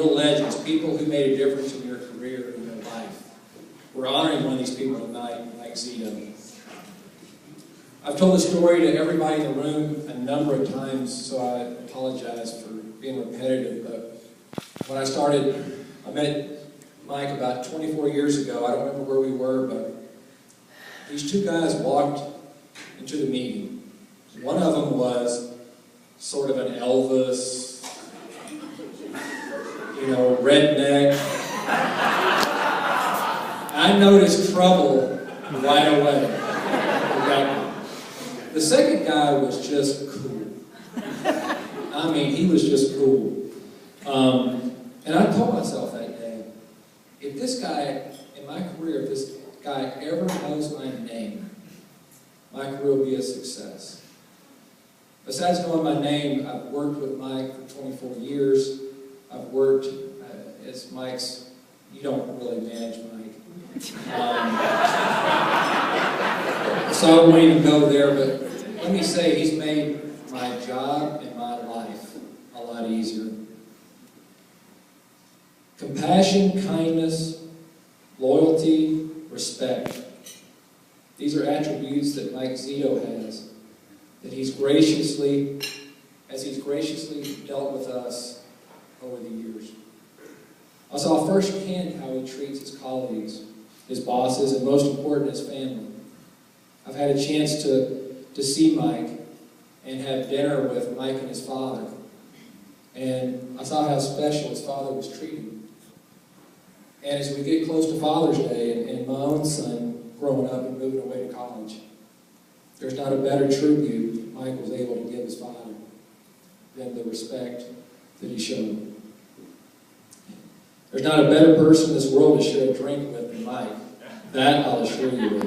real legends, people who made a difference in your career and your life. We're honoring one of these people tonight, Mike Zito. I've told the story to everybody in the room a number of times, so I apologize for being repetitive, but when I met Mike about 24 years ago. I don't remember where we were, but these two guys walked into the meeting. One of them was sort of an Elvis, redneck. I noticed trouble right away. The second guy was just cool. I mean, he was just cool. And I told myself that day, if this guy, in my career, if this guy ever knows my name, my career will be a success. Besides knowing my name, I've worked with Mike for 24 years. I've worked as Mike's, you don't really manage Mike. So I won't even go there, but let me say he's made my job and my life a lot easier. Compassion, kindness, loyalty, respect. These are attributes that Mike Zito has, that he's graciously dealt with us over the years. I saw firsthand how he treats his colleagues, his bosses, and most important, his family. I've had a chance to see Mike and have dinner with Mike and his father. And I saw how special his father was treated. And as we get close to Father's Day and my own son growing up and moving away to college, there's not a better tribute Mike was able to give his father than the respect that he showed. There's not a better person in this world to share a drink with than Mike. That I'll assure you of.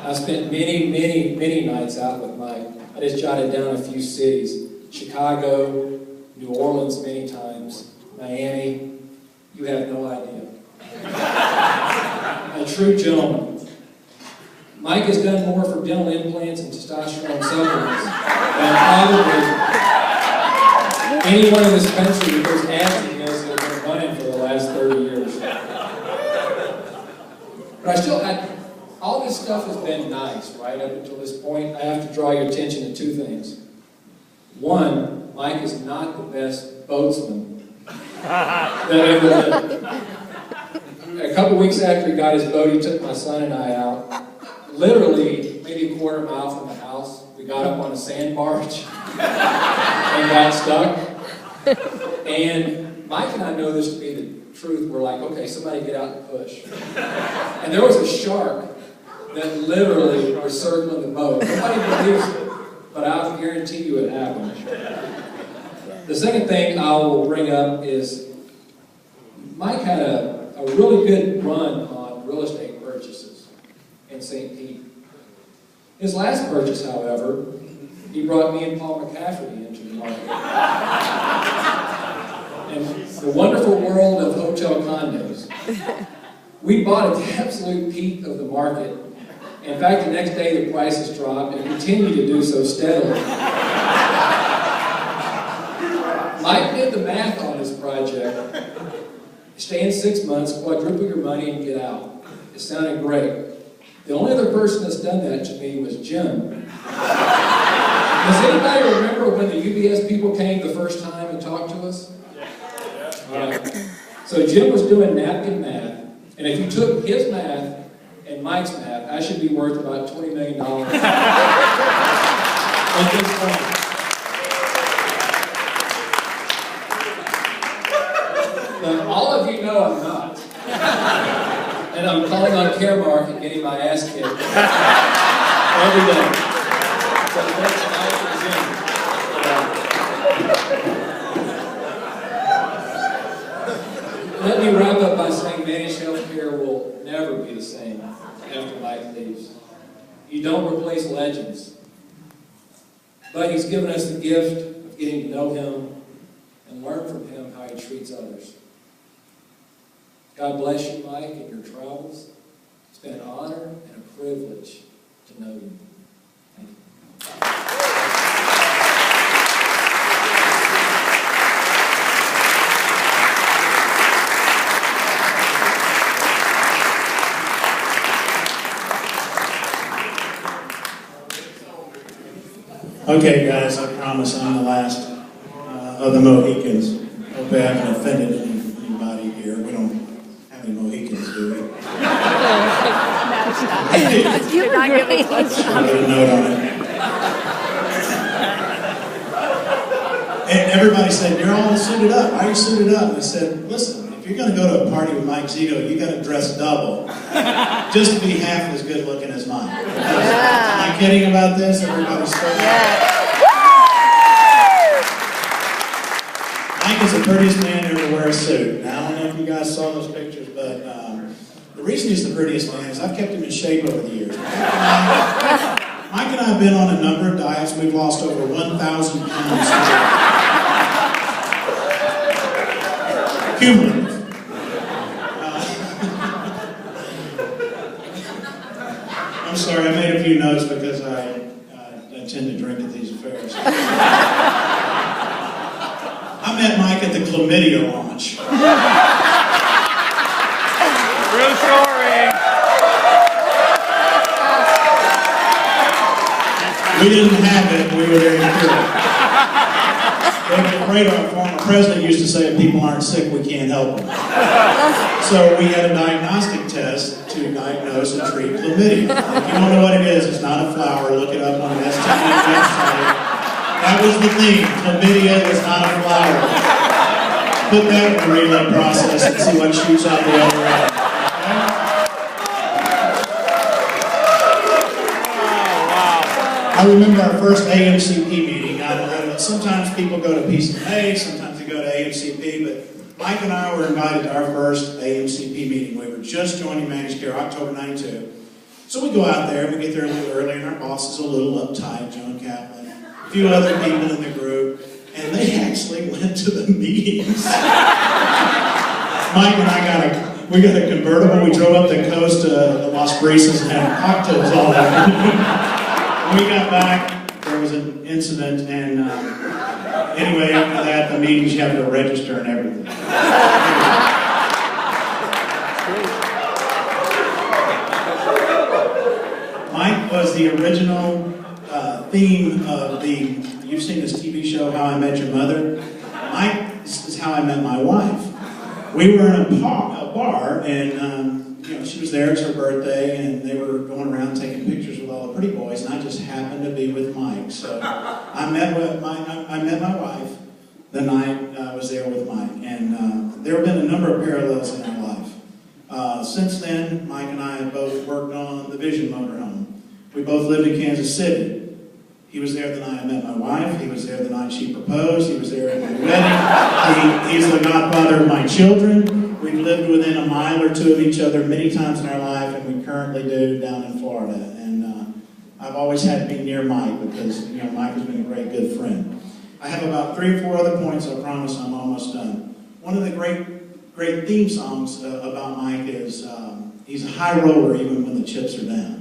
I've spent many nights out with Mike. I just jotted down a few cities. Chicago, New Orleans many times, Miami. You have no idea. A true gentleman. Mike has done more for dental implants and testosterone supplements than probably anyone in this country with those abs he has that have been running for the last 30 years. But all this stuff has been nice, right, up until this point. I have to draw your attention to two things. One, Mike is not the best boatsman that ever lived. A couple weeks after he got his boat, he took my son and I out. Literally, maybe a quarter mile from the house, we got up on a sand barge and got stuck. And Mike and I know this to be the truth. We're like, okay, somebody get out and push. And there was a shark that literally was circling the boat. Nobody believes it, but I'll guarantee you it happened. The second thing I will bring up is Mike had a really good run on real estate purchases in St. Pete. His last purchase, however, he brought me and Paul McCafferty into the market. And the wonderful world of hotel condos. We bought at the absolute peak of the market. In fact, the next day the prices dropped and continue to do so steadily. Mike did the math on this project. Stay in 6 months, quadruple your money, and get out. It sounded great. The only other person that's done that to me was Jim. Does anybody remember when the UBS people came the first time and talked to us? So Jim was doing napkin math, and if you took his math and Mike's math, I should be worth about $20 million at this point. But all of you know I'm not. And I'm calling on Caremark and getting my ass kicked every day. So thanks to Let me wrap up by saying managed healthcare will never be the same after Mike leaves. You don't replace legends. But he's given us the gift of getting to know him and learn from him how he treats others. God bless you, Mike, in your travels. It's been an honor and a privilege to know you. Thank you. Okay, guys, I promise I'm the last of the Mohicans. Hope I haven't offended anybody here. We don't have any Mohicans, do we? You're not giving us I put a note on it. And everybody said, "You're all suited up. Why are you suited up?" And I said, "Listen, if you're going to go to a party with Mike Zito, you got to dress double, just to be half as good looking as mine." Am I kidding about this? Everybody's so Mike is the prettiest man ever to wear a suit. Now, I don't know if you guys saw those pictures, but the reason he's the prettiest man is I've kept him in shape over the years. Mike and I have been on a number of diets. We've lost over 1,000 pounds. Cumulative. I'm sorry, I made a few notes because I tend to drink at these affairs. I met Mike at the chlamydia launch. True story. We didn't have it, we were very curious. Our former president used to say, if people aren't sick, we can't help them. So we had a diagnostic test to diagnose and treat chlamydia. If you don't know what it is, it's not a flower. Look it up on the STD website. That was the theme. Chlamydia is not a flower. Put that in the relay process and see what shoots out the other end. I remember our first AMCP meeting. Sometimes people go to PCMA, sometimes they go to AMCP, but Mike and I were invited to our first AMCP meeting. We were just joining managed care, October '92. So we go out there, and we get there a little early, and our boss is a little uptight, Joan Kaplan, a few other people in the group, and they actually went to the meetings. Mike and I we got a convertible. We drove up the coast to Las Brisas and had cocktails all afternoon. When we got back, there was an incident, and anyway, after that, the meetings you have to register and everything. Mike was the original theme of you've seen this TV show, How I Met Your Mother. Mike is how I met my wife. We were in a bar, and she was there, it's her birthday, and they were going around taking pictures with all the pretty boys, and I just happened to be with Mike. So I met my wife the night I was there with Mike, and there have been a number of parallels in our life. Since then, Mike and I have both worked on the Vision motorhome. We both lived in Kansas City. He was there the night I met my wife. He was there the night she proposed. He was there at my wedding. He's the godfather of my children. We've lived within a mile or two of each other many times in our life, and we currently do down in Florida. And I've always had to be near Mike because Mike has been a great, good friend. I have about 3 or 4 other points. I promise I'm almost done. One of the great theme songs about Mike is he's a high roller even when the chips are down.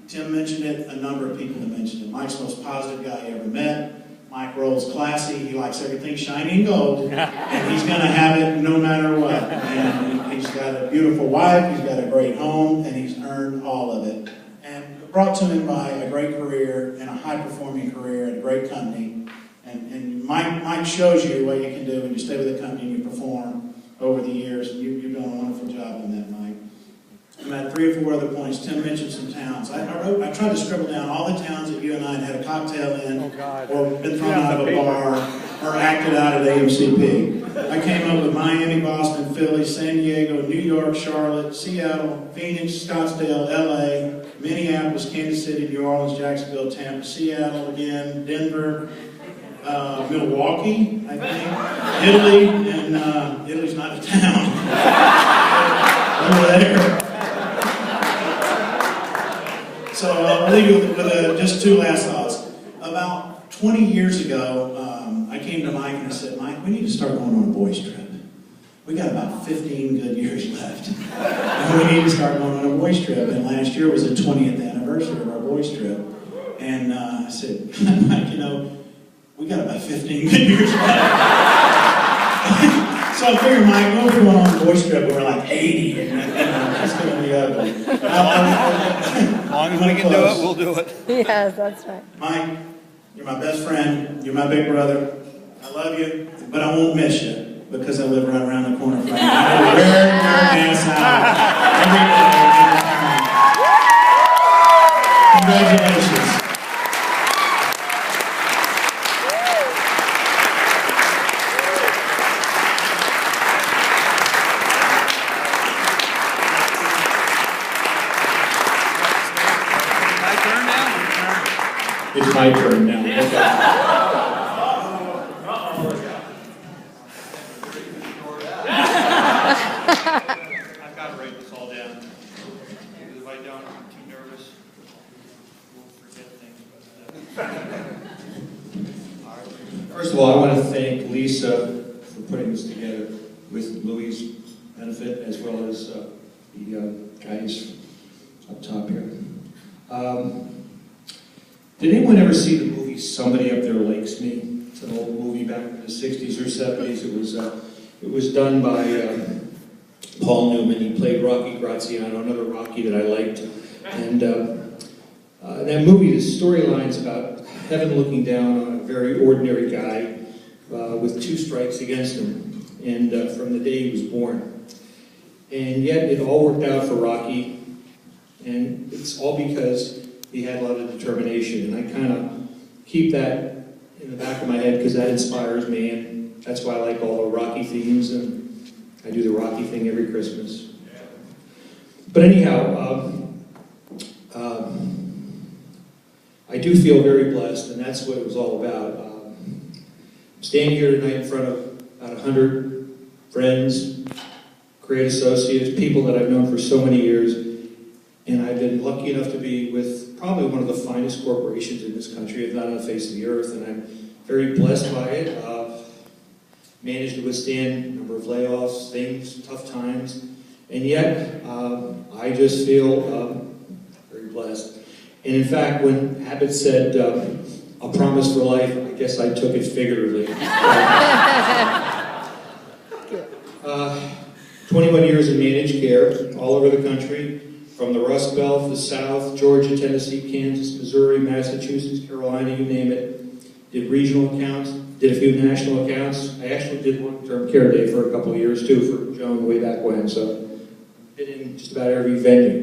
Tim mentioned it. A number of people have mentioned it. Mike's the most positive guy you ever met. Mike rolls classy. He likes everything shiny and gold, and he's going to have it no matter what. And he's got a beautiful wife. He's got a great home, and he's earned all of it. And brought to him by a great career and a high-performing career at a great company. And Mike shows you what you can do when you stay with a company and you perform over the years. And you've done a wonderful job in that, Mike. I had 3 or 4 other points. Tim mentioned some towns. I tried to scribble down all the towns that you and I had a cocktail in, or been thrown out of a bar, or acted out at AMCP. I came up with Miami, Boston, Philly, San Diego, New York, Charlotte, Seattle, Phoenix, Scottsdale, LA, Minneapolis, Kansas City, New Orleans, Jacksonville, Tampa, Seattle again, Denver, Milwaukee, I think, Italy, and Italy's not a town. Over there. So I'll leave you with just 2 last thoughts. About 20 years ago, I came to Mike and I said, Mike, we need to start going on a boys trip. We got about 15 good years left. And we need to start going on a boys trip. And last year was the 20th anniversary of our boys trip. And I said, Mike, we got about 15 good years left. So I figured, Mike, we'll be going on a boys trip when we're like 80. And it's going to be ugly. As long as we can do it, we'll do it. Yes, that's right. Mike, You're my best friend. You're my big brother. I love you, but I won't miss you because I live right around the corner from you. I will wear your ass out every day, every time. Congratulations. It's my turn now. Okay. I've got to write this all down. Because if I don't, I'm too nervous. We'll forget things. First of all, I want to thank Lisa for putting this together with Louis' benefit as well as the guys up top here. Did anyone ever see the movie Somebody Up There Likes Me? It's an old movie back in the 60s or 70s. It was done by Paul Newman. He played Rocky Graziano, another Rocky that I liked. And that movie, the storyline's about heaven looking down on a very ordinary guy with 2 strikes against him, and from the day he was born. And yet it all worked out for Rocky, and it's all because he had a lot of determination. And I kind of keep that in the back of my head because that inspires me, and that's why I like all the Rocky themes, and I do the Rocky thing every Christmas. But anyhow, I do feel very blessed, and that's what it was all about. I'm standing here tonight in front of about 100 friends, great associates, people that I've known for so many years, and I've been lucky enough to be with probably one of the finest corporations in this country, if not on the face of the earth, and I'm very blessed by it. Managed to withstand a number of layoffs, things, tough times, and yet I just feel very blessed. And in fact, when Abbott said, "A promise for life," I guess I took it figuratively. 21 years in managed care, all over the country, from the Rust Belt, the South, Georgia, Tennessee, Kansas, Missouri, Massachusetts, Carolina, you name it. Did regional accounts, did a few national accounts. I actually did long-term care day for a couple of years too for Joan way back when, so been in just about every venue.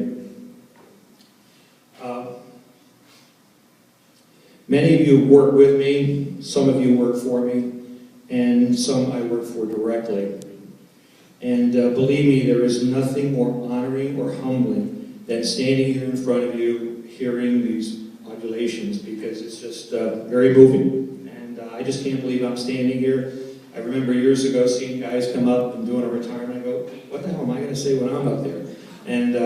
Many of you work with me, some of you work for me, and some I work for directly. And believe me, there is nothing more honoring or humbling than standing here in front of you, hearing these modulations, because it's just very moving. And I just can't believe I'm standing here. I remember years ago seeing guys come up and doing a retirement. I go, what the hell am I going to say when I'm up there? And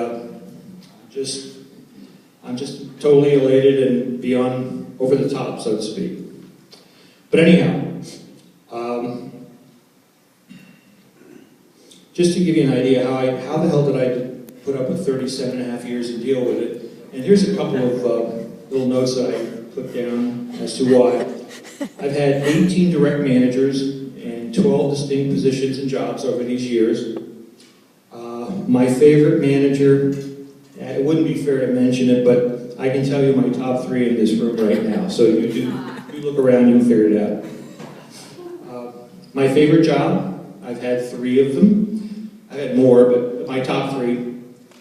I'm just totally elated and beyond over the top, so to speak. But anyhow, just to give you an idea how the hell did I put up with 37 and a half years and deal with it. And here's a couple of little notes that I put down as to why. I've had 18 direct managers and 12 distinct positions and jobs over these years. My favorite manager, it wouldn't be fair to mention it, but I can tell you my top 3 in this room right now. So you look around, you can figure it out. My favorite job, I've had 3 of them. I've had more, but my top 3.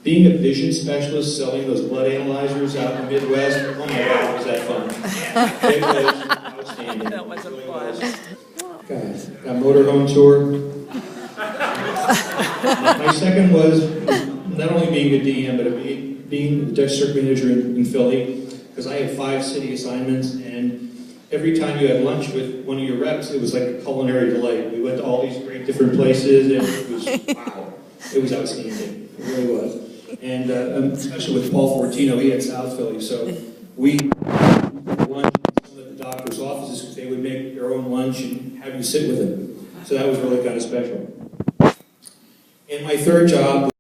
Being a vision specialist, selling those blood analyzers out in the Midwest, oh my God, was that fun. It was outstanding. That was Really fun. was. God, got motorhome tour. My second was not only being a DM, but being the district manager in Philly, because I had 5 city assignments, and every time you had lunch with one of your reps, it was like a culinary delight. We went to all these great different places, and it was, wow, it was outstanding. It really was. And especially with Paul Fortino, he had South Philly, so we had lunch at some of the doctor's offices, they would make their own lunch and have you sit with them. So that was really kind of special. And my third job